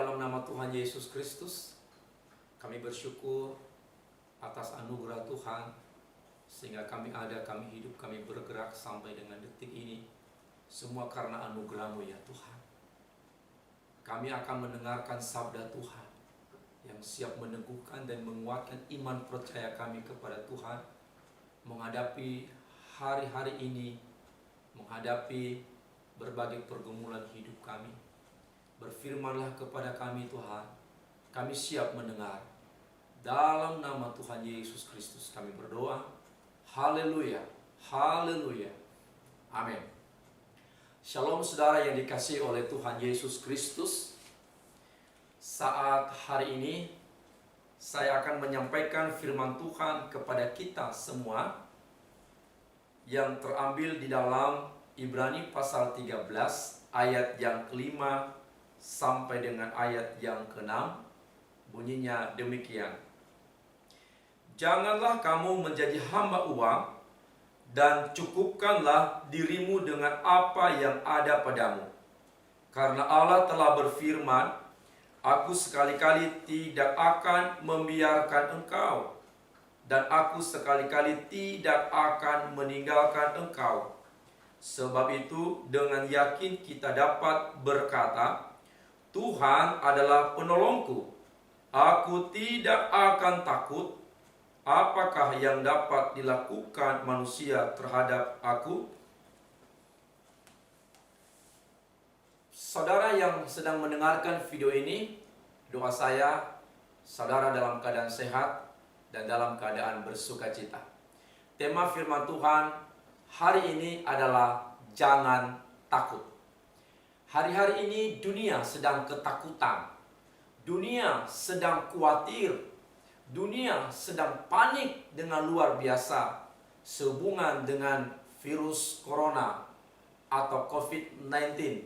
dalam nama Tuhan Yesus Kristus, kami bersyukur atas anugerah Tuhan, sehingga kami ada, kami hidup, kami bergerak sampai dengan detik ini. Semua karena anugerah-Mu ya Tuhan. Kami akan mendengarkan sabda Tuhan yang siap meneguhkan dan menguatkan iman percaya kami kepada Tuhan, menghadapi hari-hari ini, menghadapi berbagai pergumulan hidup kami. Berfirmanlah kepada kami Tuhan, kami siap mendengar. Dalam nama Tuhan Yesus Kristus kami berdoa. Haleluya, haleluya, amin. Shalom saudara yang dikasihi oleh Tuhan Yesus Kristus. Saat hari ini saya akan menyampaikan firman Tuhan kepada kita semua yang terambil di dalam Ibrani pasal 13 ayat yang kelima sampai dengan ayat yang ke-6. Bunyinya demikian. Janganlah kamu menjadi hamba uang, dan cukupkanlah dirimu dengan apa yang ada padamu. Karena Allah telah berfirman, Aku sekali-kali tidak akan membiarkan engkau, dan aku sekali-kali tidak akan meninggalkan engkau. Sebab itu dengan yakin kita dapat berkata, Tuhan adalah penolongku, aku tidak akan takut. Apakah yang dapat dilakukan manusia terhadap aku? Saudara yang sedang mendengarkan video ini, doa saya, saudara dalam keadaan sehat dan dalam keadaan bersukacita. Tema firman Tuhan hari ini adalah jangan takut. Hari-hari ini dunia sedang ketakutan, dunia sedang khawatir, dunia sedang panik dengan luar biasa sehubungan dengan virus corona atau COVID-19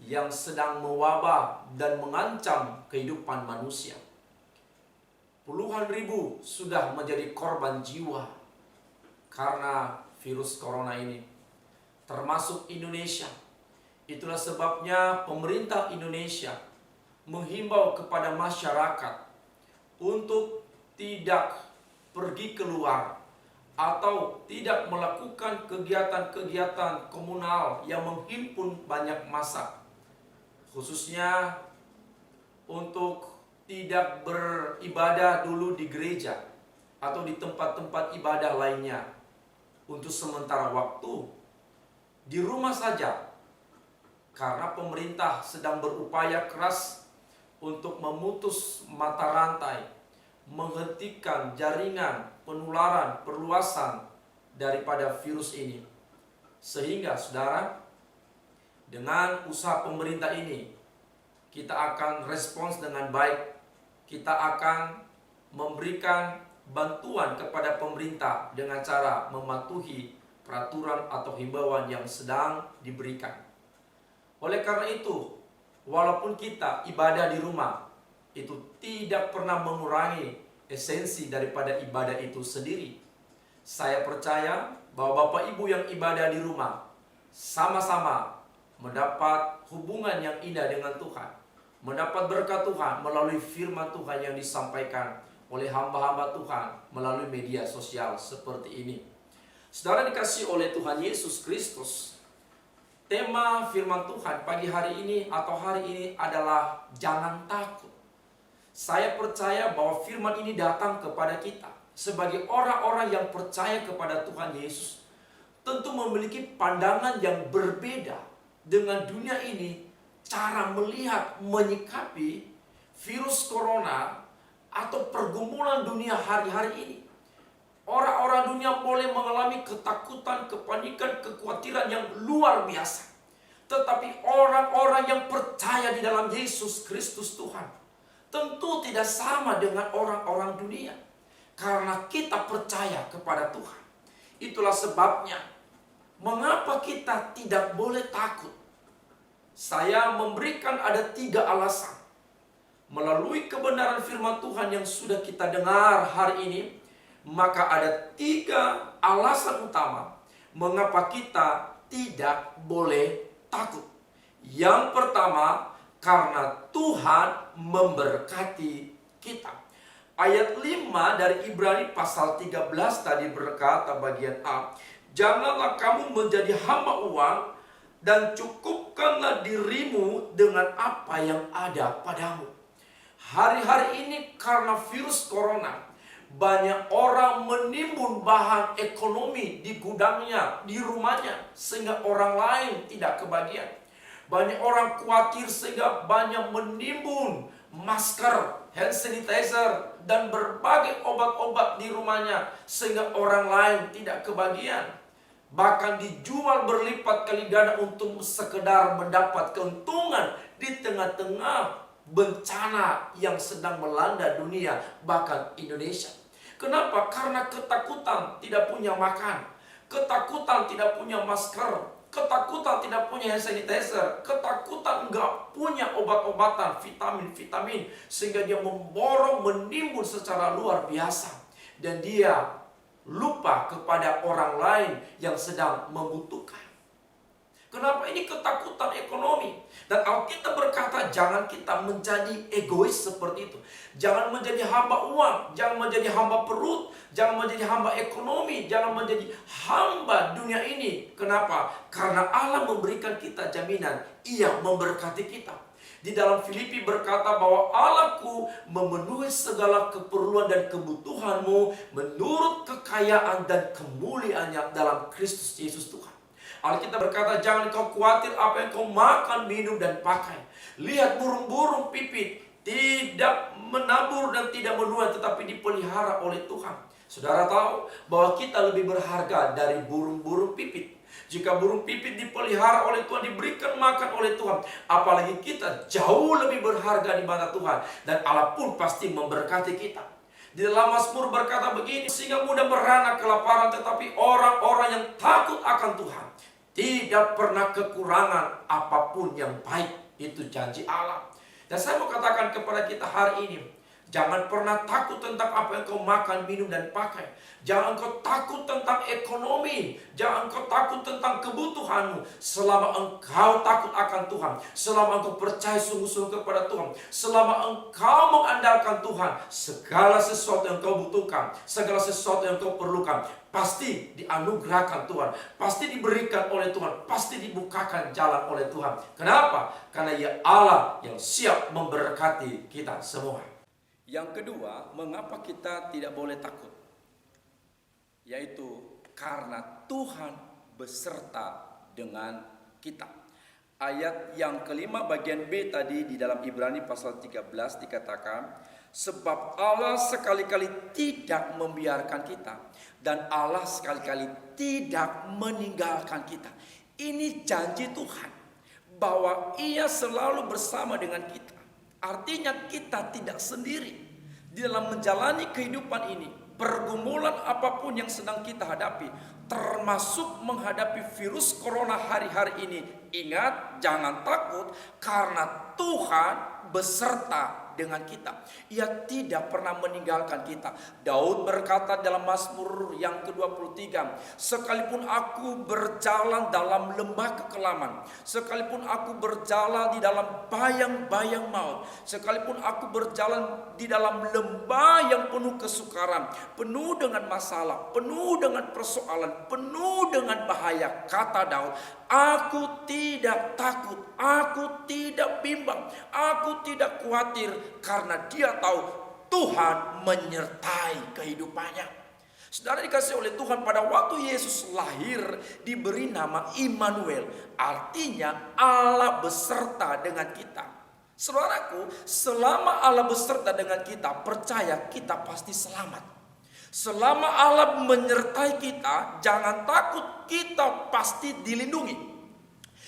yang sedang mewabah dan mengancam kehidupan manusia. Puluhan ribu sudah menjadi korban jiwa karena virus corona ini, termasuk Indonesia. Itulah sebabnya pemerintah Indonesia menghimbau kepada masyarakat untuk tidak pergi keluar atau tidak melakukan kegiatan-kegiatan komunal yang menghimpun banyak massa, khususnya untuk tidak beribadah dulu di gereja atau di tempat-tempat ibadah lainnya. Untuk sementara waktu di rumah saja, karena pemerintah sedang berupaya keras untuk memutus mata rantai, menghentikan jaringan penularan, perluasan daripada virus ini. Sehingga saudara, dengan usaha pemerintah ini, kita akan respons dengan baik. Kita akan memberikan bantuan kepada pemerintah dengan cara mematuhi peraturan atau himbauan yang sedang diberikan. Oleh karena itu, walaupun kita ibadah di rumah, itu tidak pernah mengurangi esensi daripada ibadah itu sendiri. Saya percaya bahwa Bapak Ibu yang ibadah di rumah sama-sama mendapat hubungan yang indah dengan Tuhan, mendapat berkat Tuhan melalui firman Tuhan yang disampaikan oleh hamba-hamba Tuhan melalui media sosial seperti ini. Saudara dikasihi oleh Tuhan Yesus Kristus, tema firman Tuhan pagi hari ini atau hari ini adalah jangan takut. Saya percaya bahwa firman ini datang kepada kita sebagai orang-orang yang percaya kepada Tuhan Yesus, tentu memiliki pandangan yang berbeda dengan dunia ini, cara melihat, menyikapi virus corona atau pergumulan dunia hari-hari ini. Orang-orang dunia boleh mengalami ketakutan, kepanikan, kekhawatiran yang luar biasa. Tetapi orang-orang yang percaya di dalam Yesus Kristus Tuhan tentu tidak sama dengan orang-orang dunia, karena kita percaya kepada Tuhan. Itulah sebabnya mengapa kita tidak boleh takut. Saya memberikan ada 3 alasan. Melalui kebenaran firman Tuhan yang sudah kita dengar hari ini, maka ada 3 alasan utama mengapa kita tidak boleh takut. Yang pertama, karena Tuhan memberkati kita. Ayat 5 dari Ibrani pasal 13 tadi berkata bagian A, janganlah kamu menjadi hamba uang dan cukupkanlah dirimu dengan apa yang ada padamu. Hari-hari ini karena virus corona, banyak orang menimbun bahan ekonomi di gudangnya, di rumahnya, sehingga orang lain tidak kebagian. Banyak orang khawatir sehingga banyak menimbun masker, hand sanitizer, dan berbagai obat-obat di rumahnya sehingga orang lain tidak kebagian. Bahkan dijual berlipat kali ganda untuk sekedar mendapat keuntungan di tengah-tengah bencana yang sedang melanda dunia, bahkan Indonesia. Kenapa? Karena ketakutan tidak punya makan, ketakutan tidak punya masker, ketakutan tidak punya hand sanitizer, ketakutan nggak punya obat-obatan, vitamin-vitamin, sehingga dia memborong, menimbun secara luar biasa. Dan dia lupa kepada orang lain yang sedang membutuhkan. Kenapa? Ini ketakutan ekonomi. Dan Alkitab berkata jangan kita menjadi egois seperti itu. Jangan menjadi hamba uang, jangan menjadi hamba perut, jangan menjadi hamba ekonomi, jangan menjadi hamba dunia ini. Kenapa? Karena Allah memberikan kita jaminan, Ia memberkati kita. Di dalam Filipi berkata bahwa Allahku memenuhi segala keperluan dan kebutuhanmu menurut kekayaan dan kemuliaannya dalam Kristus Yesus Tuhan. Alkitab berkata jangan kau khawatir apa yang kau makan, minum, dan pakai. Lihat burung-burung pipit tidak menabur dan tidak menuai, tetapi dipelihara oleh Tuhan. Saudara tahu bahwa kita lebih berharga dari burung-burung pipit. Jika burung pipit dipelihara oleh Tuhan, diberikan makan oleh Tuhan, apalagi kita jauh lebih berharga di mata Tuhan. Dan Allah pun pasti memberkati kita. Di dalam Mazmur berkata begini, singa muda merana kelaparan, tetapi orang-orang yang takut akan Tuhan tidak pernah kekurangan apapun yang baik. Itu janji Allah. Dan saya mau katakan kepada kita hari ini, jangan pernah takut tentang apa yang kau makan, minum, dan pakai. Jangan kau takut tentang ekonomi. Jangan kau takut tentang kebutuhanmu. Selama engkau takut akan Tuhan, selama engkau percaya sungguh-sungguh kepada Tuhan, selama engkau mengandalkan Tuhan, segala sesuatu yang kau butuhkan, segala sesuatu yang kau perlukan, pasti dianugerahkan Tuhan, pasti diberikan oleh Tuhan, pasti dibukakan jalan oleh Tuhan. Kenapa? Karena Ia Allah yang siap memberkati kita semua. Yang kedua, mengapa kita tidak boleh takut? Yaitu karena Tuhan beserta dengan kita. Ayat yang kelima bagian B tadi di dalam Ibrani pasal 13 dikatakan, sebab Allah sekali-kali tidak membiarkan kita, dan Allah sekali-kali tidak meninggalkan kita. Ini janji Tuhan bahwa Ia selalu bersama dengan kita. Artinya kita tidak sendiri di dalam menjalani kehidupan ini. Pergumulan apapun yang sedang kita hadapi, termasuk menghadapi virus corona hari-hari ini, ingat, jangan takut karena Tuhan beserta dengan kita. Ia tidak pernah meninggalkan kita. Daud berkata dalam Mazmur yang ke-23, sekalipun aku berjalan dalam lembah kekelaman, sekalipun aku berjalan di dalam bayang-bayang maut, sekalipun aku berjalan di dalam lembah yang penuh kesukaran, penuh dengan masalah, penuh dengan persoalan, penuh dengan bahaya, kata Daud, aku tidak takut, aku tidak bimbang, aku tidak khawatir, karena dia tahu Tuhan menyertai kehidupannya. Saudara dikasih oleh Tuhan, pada waktu Yesus lahir diberi nama Immanuel, artinya Allah beserta dengan kita. Saudaraku, selama Allah beserta dengan kita, percaya kita pasti selamat. Selama Allah menyertai kita, jangan takut, kita pasti dilindungi.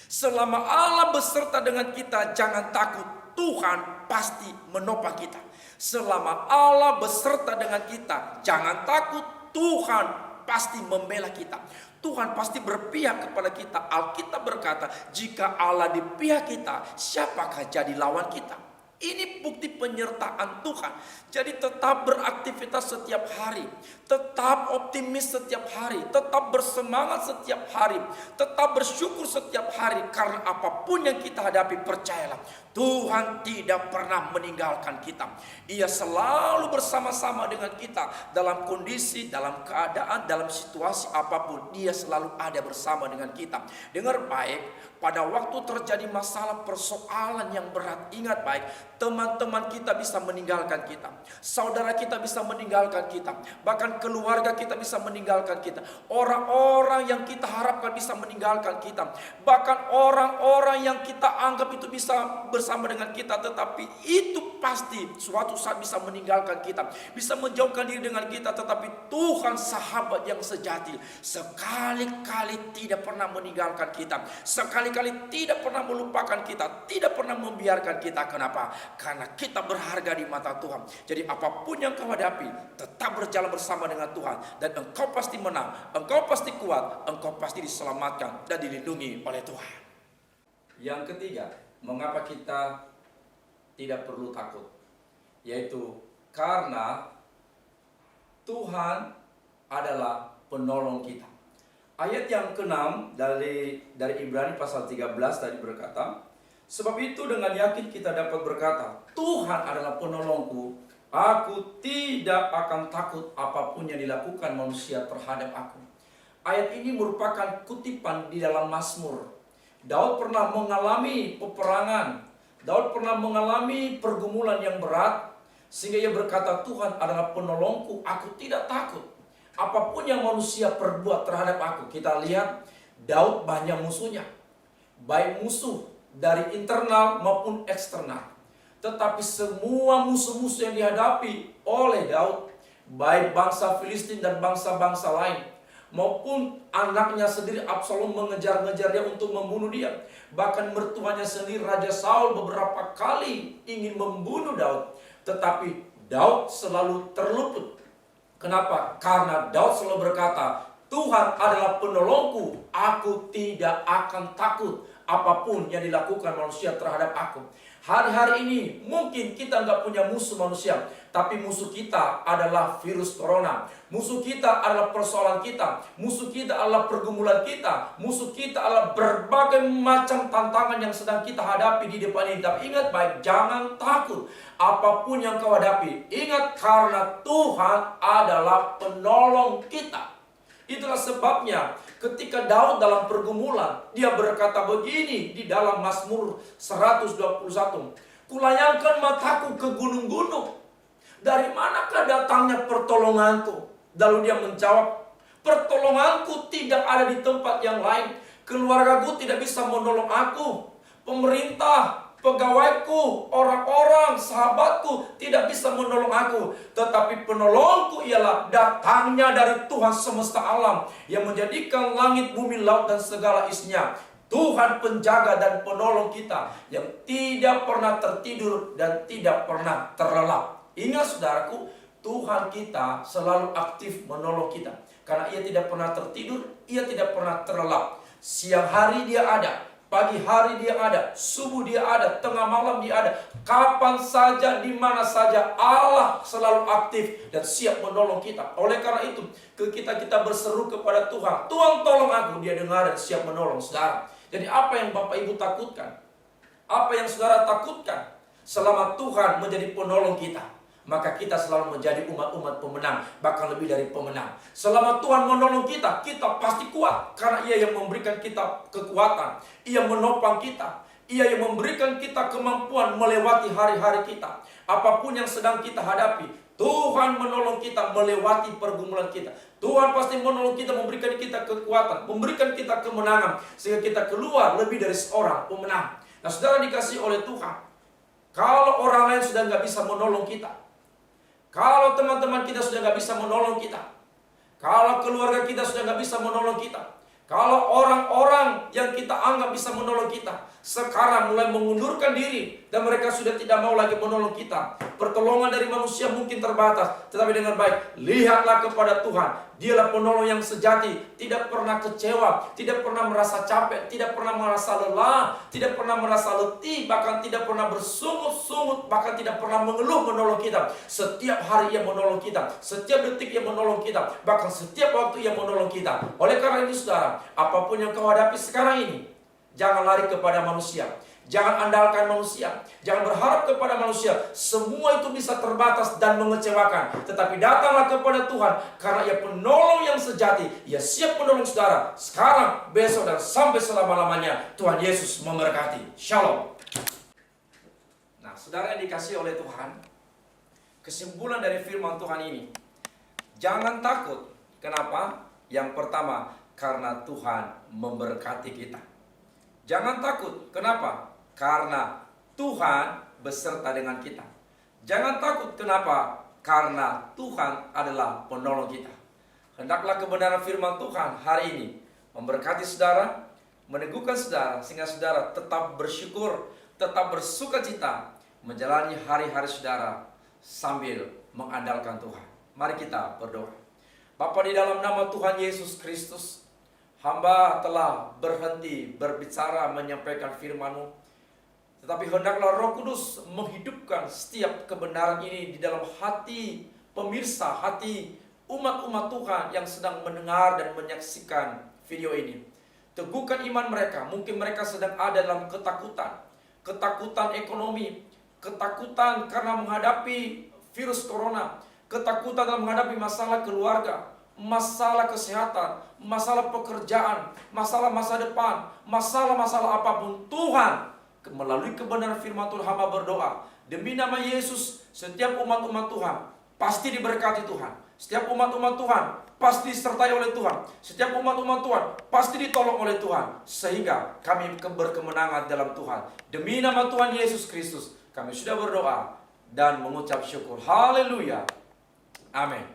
Selama Allah beserta dengan kita, jangan takut, Tuhan pasti menopang kita. Selama Allah beserta dengan kita, jangan takut, Tuhan pasti membela kita. Tuhan pasti berpihak kepada kita. Alkitab berkata, jika Allah di pihak kita, siapakah jadi lawan kita? Ini bukti penyertaan Tuhan. Jadi tetap beraktivitas setiap hari, tetap optimis setiap hari, tetap bersemangat setiap hari, tetap bersyukur setiap hari. Karena apapun yang kita hadapi, percayalah, Tuhan tidak pernah meninggalkan kita. Ia selalu bersama-sama dengan kita dalam kondisi, dalam keadaan, dalam situasi apapun. Dia selalu ada bersama dengan kita. Dengar baik, pada waktu terjadi masalah persoalan yang berat, ingat baik, teman-teman kita bisa meninggalkan kita, saudara kita bisa meninggalkan kita, bahkan keluarga kita bisa meninggalkan kita, orang-orang yang kita harapkan bisa meninggalkan kita, bahkan orang-orang yang kita anggap itu bisa bersama dengan kita, tetapi itu pasti suatu saat bisa meninggalkan kita, bisa menjauhkan diri dengan kita. Tetapi Tuhan, sahabat yang sejati, sekali-kali tidak pernah meninggalkan kita, sekali-kali tidak pernah melupakan kita, tidak pernah membiarkan kita. Kenapa? Karena kita berharga di mata Tuhan. Jadi apapun yang kau hadapi, tetap berjalan bersama dengan Tuhan, dan engkau pasti menang, engkau pasti kuat, engkau pasti diselamatkan dan dilindungi oleh Tuhan. Yang ketiga, mengapa kita tidak perlu takut? Yaitu karena Tuhan adalah penolong kita. Ayat yang ke-6 dari Ibrani pasal 13 tadi berkata, sebab itu dengan yakin kita dapat berkata, Tuhan adalah penolongku, aku tidak akan takut apapun yang dilakukan manusia terhadap aku. Ayat ini merupakan kutipan di dalam Mazmur. Daud pernah mengalami peperangan, Daud pernah mengalami pergumulan yang berat, sehingga ia berkata, Tuhan adalah penolongku, aku tidak takut apapun yang manusia perbuat terhadap aku. Kita lihat Daud banyak musuhnya, baik musuh dari internal maupun eksternal. Tetapi semua musuh-musuh yang dihadapi oleh Daud, baik bangsa Filistin dan bangsa-bangsa lain, maupun anaknya sendiri Absalom mengejar-ngejar dia untuk membunuh dia. Bahkan mertuanya sendiri Raja Saul beberapa kali ingin membunuh Daud, tetapi Daud selalu terluput. Kenapa? Karena Daud selalu berkata, Tuhan adalah penolongku, aku tidak akan takut apapun yang dilakukan manusia terhadap aku. Hari-hari ini mungkin kita nggak punya musuh manusia, tapi musuh kita adalah virus corona. Musuh kita adalah persoalan kita. Musuh kita adalah pergumulan kita. Musuh kita adalah berbagai macam tantangan yang sedang kita hadapi di depan ini. Tapi ingat baik, jangan takut apapun yang kau hadapi. Ingat, karena Tuhan adalah penolong kita. Itulah sebabnya ketika Daud dalam pergumulan, dia berkata begini di dalam Mazmur 121. Kulayangkan mataku ke gunung-gunung, dari manakah datangnya pertolonganku? Lalu dia menjawab, pertolonganku tidak ada di tempat yang lain. Keluargaku tidak bisa menolong aku. Pemerintah, pegawaiku, orang-orang, sahabatku tidak bisa menolong aku. Tetapi penolongku ialah datangnya dari Tuhan semesta alam, yang menjadikan langit, bumi, laut, dan segala isinya. Tuhan penjaga dan penolong kita, yang tidak pernah tertidur dan tidak pernah terlelap. Ingat saudaraku, Tuhan kita selalu aktif menolong kita. Karena ia tidak pernah tertidur, ia tidak pernah terlelap. Siang hari dia ada, pagi hari dia ada, subuh dia ada, tengah malam dia ada. Kapan saja, di mana saja, Allah selalu aktif dan siap menolong kita. Oleh karena itu, kita berseru kepada Tuhan, Tuhan tolong aku, dia dengar dan siap menolong saudara. Jadi apa yang Bapak Ibu takutkan? Apa yang saudara takutkan? Selama Tuhan menjadi penolong kita, maka kita selalu menjadi umat-umat pemenang, bahkan lebih dari pemenang. Selama Tuhan menolong kita, kita pasti kuat, karena Ia yang memberikan kita kekuatan, Ia menopang kita, Ia yang memberikan kita kemampuan melewati hari-hari kita. Apapun yang sedang kita hadapi, Tuhan menolong kita melewati pergumulan kita. Tuhan pasti menolong kita, memberikan kita kekuatan, memberikan kita kemenangan, sehingga kita keluar lebih dari seorang pemenang. Nah, saudara dikasih oleh Tuhan, kalau orang lain sudah nggak bisa menolong kita, kalau teman-teman kita sudah nggak bisa menolong kita, kalau keluarga kita sudah nggak bisa menolong kita, kalau orang-orang yang kita anggap bisa menolong kita sekarang mulai mengundurkan diri dan mereka sudah tidak mau lagi menolong kita. Pertolongan dari manusia mungkin terbatas, tetapi dengan baik, lihatlah kepada Tuhan. Dialah penolong yang sejati, tidak pernah kecewa, tidak pernah merasa capek, tidak pernah merasa lelah, tidak pernah merasa letih, bahkan tidak pernah bersungut-sungut, bahkan tidak pernah mengeluh menolong kita. Setiap hari Ia menolong kita, setiap detik Ia menolong kita, bahkan setiap waktu Ia menolong kita. Oleh karena itu saudara, apapun yang kau hadapi sekarang ini, jangan lari kepada manusia. Jangan andalkan manusia. Jangan berharap kepada manusia. Semua itu bisa terbatas dan mengecewakan. Tetapi datanglah kepada Tuhan, karena Ia penolong yang sejati. Ia siap menolong saudara sekarang, besok, dan sampai selama-lamanya. Tuhan Yesus memberkati. Shalom. Nah, saudara yang dikasihi oleh Tuhan, kesimpulan dari firman Tuhan ini, jangan takut. Kenapa? Yang pertama, karena Tuhan memberkati kita. Jangan takut. Kenapa? Karena Tuhan beserta dengan kita. Jangan takut. Kenapa? Karena Tuhan adalah penolong kita. Hendaklah kebenaran firman Tuhan hari ini memberkati saudara, meneguhkan saudara, sehingga saudara tetap bersyukur, tetap bersukacita menjalani hari-hari saudara sambil mengandalkan Tuhan. Mari kita berdoa. Bapa, di dalam nama Tuhan Yesus Kristus, hamba telah berhenti berbicara menyampaikan firman-Mu. Tetapi hendaklah Roh Kudus menghidupkan setiap kebenaran ini di dalam hati pemirsa, hati umat-umat Tuhan yang sedang mendengar dan menyaksikan video ini. Teguhkan iman mereka. Mungkin mereka sedang ada dalam ketakutan. Ketakutan ekonomi, ketakutan karena menghadapi virus corona, ketakutan dalam menghadapi masalah keluarga, masalah kesehatan, masalah pekerjaan, masalah masa depan, masalah-masalah apapun. Tuhan, melalui kebenaran firman Tuhan, hamba berdoa demi nama Yesus, setiap umat-umat Tuhan pasti diberkati Tuhan. Setiap umat-umat Tuhan pasti disertai oleh Tuhan. Setiap umat-umat Tuhan pasti ditolong oleh Tuhan, sehingga kami berkemenangan dalam Tuhan. Demi nama Tuhan Yesus Kristus, kami sudah berdoa dan mengucap syukur. Haleluya. Amin.